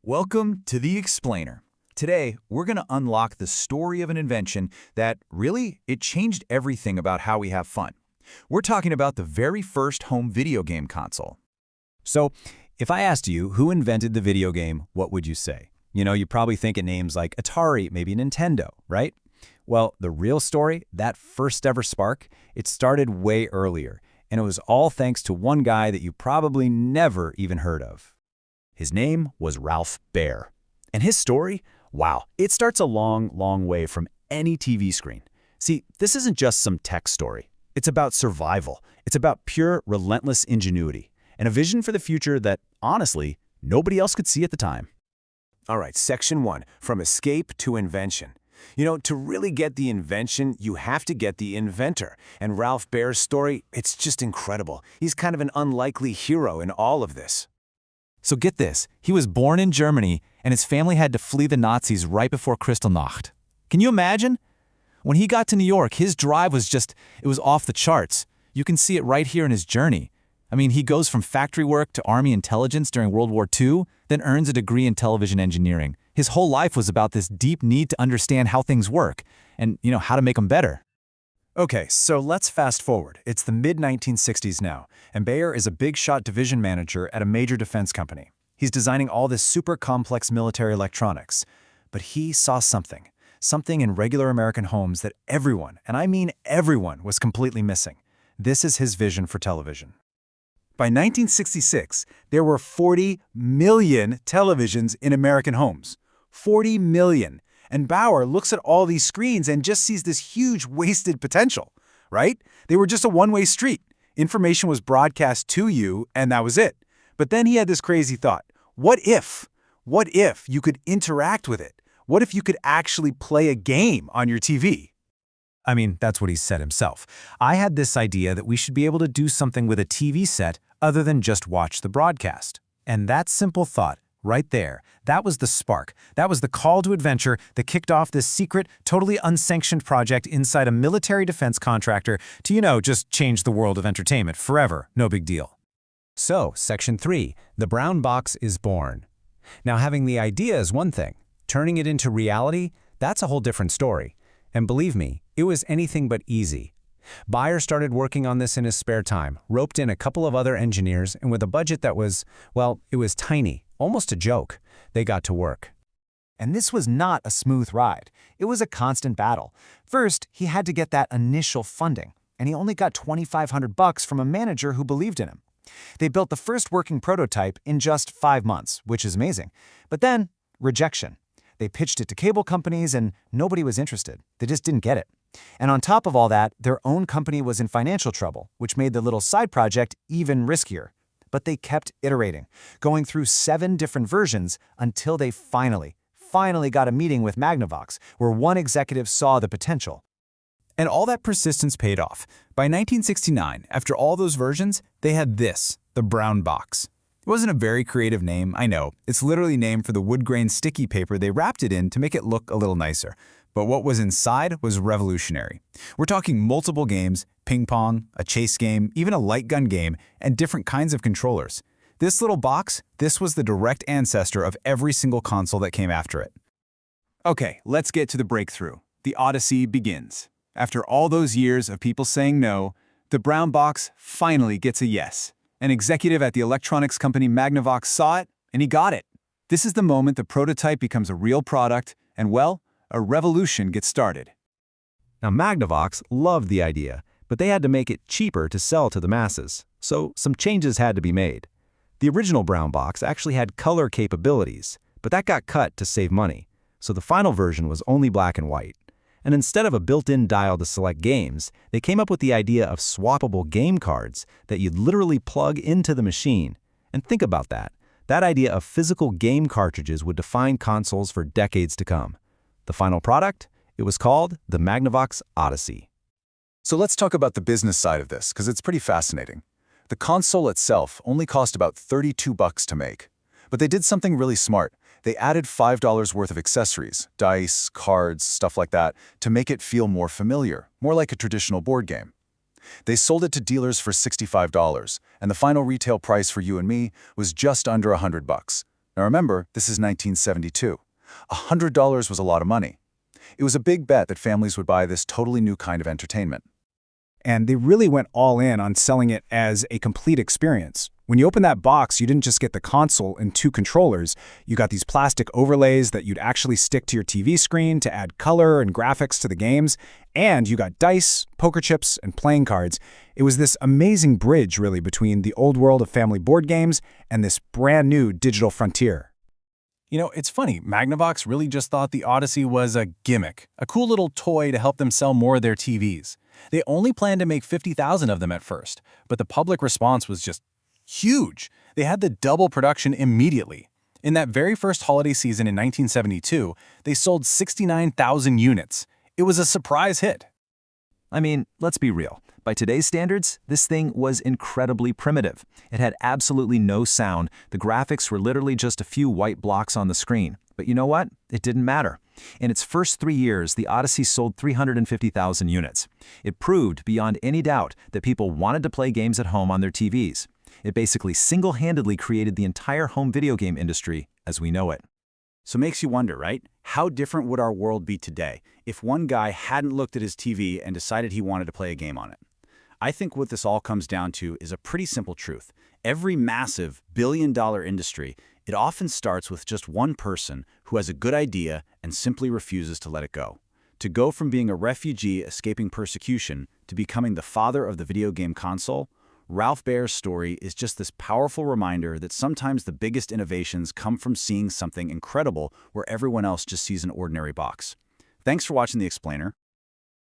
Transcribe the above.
Welcome to The Explainer. Today, we're going to unlock the story of an invention that, really, it changed everything about how we have fun. We're talking about the very first home video game console. So, if I asked you who invented the video game, what would you say? You probably think of names like Atari, maybe Nintendo, right? Well, the real story, that first ever spark, it started way earlier, and it was all thanks to one guy that you probably never even heard of. His name was Ralph Baer. And his story, wow, it starts a long, long way from any TV screen. See, this isn't just some tech story. It's about survival. It's about pure, relentless ingenuity, and a vision for the future that, honestly, nobody else could see at the time. All right, Section 1, from escape to invention. To really get the invention, you have to get the inventor. And Ralph Baer's story, it's just incredible. He's kind of an unlikely hero in all of this. So get this, he was born in Germany, and his family had to flee the Nazis right before Kristallnacht. Can you imagine? When he got to New York, his drive was it was off the charts. You can see it right here in his journey. I mean, he goes from factory work to Army intelligence during World War II, then earns a degree in television engineering. His whole life was about this deep need to understand how things work and, how to make them better. Okay, so let's fast forward. It's the mid-1960s now, and Baer is a big-shot division manager at a major defense company. He's designing all this super complex military electronics. But he saw something in regular American homes that everyone, and I mean everyone, was completely missing. This is his vision for television. By 1966, there were 40 million televisions in American homes. 40 million. And Baer looks at all these screens and just sees this huge wasted potential, right? They were just a one-way street. Information was broadcast to you, and that was it. But then he had this crazy thought. What if you could interact with it? What if you could actually play a game on your TV? I mean, that's what he said himself. I had this idea that we should be able to do something with a TV set other than just watch the broadcast. And that simple thought, right there, that was the spark. That was the call to adventure that kicked off this secret, totally unsanctioned project inside a military defense contractor to, just change the world of entertainment forever. No big deal. So, Section 3, the brown box is born. Now, having the idea is one thing. Turning it into reality, that's a whole different story. And believe me, it was anything but easy. Baer started working on this in his spare time, roped in a couple of other engineers, and with a budget that was, well, it was tiny, almost a joke, they got to work. And this was not a smooth ride. It was a constant battle. First, he had to get that initial funding, and he only got $2,500 from a manager who believed in him. They built the first working prototype in just 5 months, which is amazing. But then, rejection. They pitched it to cable companies, and nobody was interested. They just didn't get it. And on top of all that, their own company was in financial trouble, which made the little side project even riskier. But they kept iterating, going through 7 different versions until they finally got a meeting with Magnavox, where one executive saw the potential. And all that persistence paid off. By 1969, after all those versions, they had this, the brown box. It wasn't a very creative name, I know. It's literally named for the wood grain sticky paper they wrapped it in to make it look a little nicer. But what was inside was revolutionary. We're talking multiple games, ping pong, a chase game, even a light gun game, and different kinds of controllers. This little box, this was the direct ancestor of every single console that came after it. Okay, let's get to the breakthrough. The Odyssey begins. After all those years of people saying no, the brown box finally gets a yes. An executive at the electronics company Magnavox saw it, and he got it. This is the moment the prototype becomes a real product, and well, a revolution gets started. Now, Magnavox loved the idea, but they had to make it cheaper to sell to the masses, so some changes had to be made. The original brown box actually had color capabilities, but that got cut to save money, so the final version was only black and white. And instead of a built-in dial to select games, they came up with the idea of swappable game cards that you'd literally plug into the machine. And think about that. That idea of physical game cartridges would define consoles for decades to come. The final product? It was called the Magnavox Odyssey. So let's talk about the business side of this, because it's pretty fascinating. The console itself only cost about $32 to make. But they did something really smart. They added $5 worth of accessories, dice, cards, stuff like that, to make it feel more familiar, more like a traditional board game. They sold it to dealers for $65, and the final retail price for you and me was just under $100. Now remember, this is 1972. $100 was a lot of money. It was a big bet that families would buy this totally new kind of entertainment. And they really went all in on selling it as a complete experience. When you open that box, you didn't just get the console and 2 controllers. You got these plastic overlays that you'd actually stick to your TV screen to add color and graphics to the games. And you got dice, poker chips, and playing cards. It was this amazing bridge, really, between the old world of family board games and this brand new digital frontier. You know, it's funny, Magnavox really just thought the Odyssey was a gimmick, a cool little toy to help them sell more of their TVs. They only planned to make 50,000 of them at first, but the public response was just huge. They had the double production immediately. In that very first holiday season in 1972, they sold 69,000 units. It was a surprise hit. I mean, let's be real. By today's standards, this thing was incredibly primitive. It had absolutely no sound. The graphics were literally just a few white blocks on the screen. But you know what? It didn't matter. In its first 3 years, the Odyssey sold 350,000 units. It proved beyond any doubt that people wanted to play games at home on their TVs. It basically single-handedly created the entire home video game industry as we know it. So it makes you wonder, right? How different would our world be today if one guy hadn't looked at his TV and decided he wanted to play a game on it? I think what this all comes down to is a pretty simple truth. Every massive billion-dollar industry, it often starts with just one person who has a good idea and simply refuses to let it go. To go from being a refugee escaping persecution to becoming the father of the video game console, Ralph Baer's story is just this powerful reminder that sometimes the biggest innovations come from seeing something incredible where everyone else just sees an ordinary box. Thanks for watching The Explainer.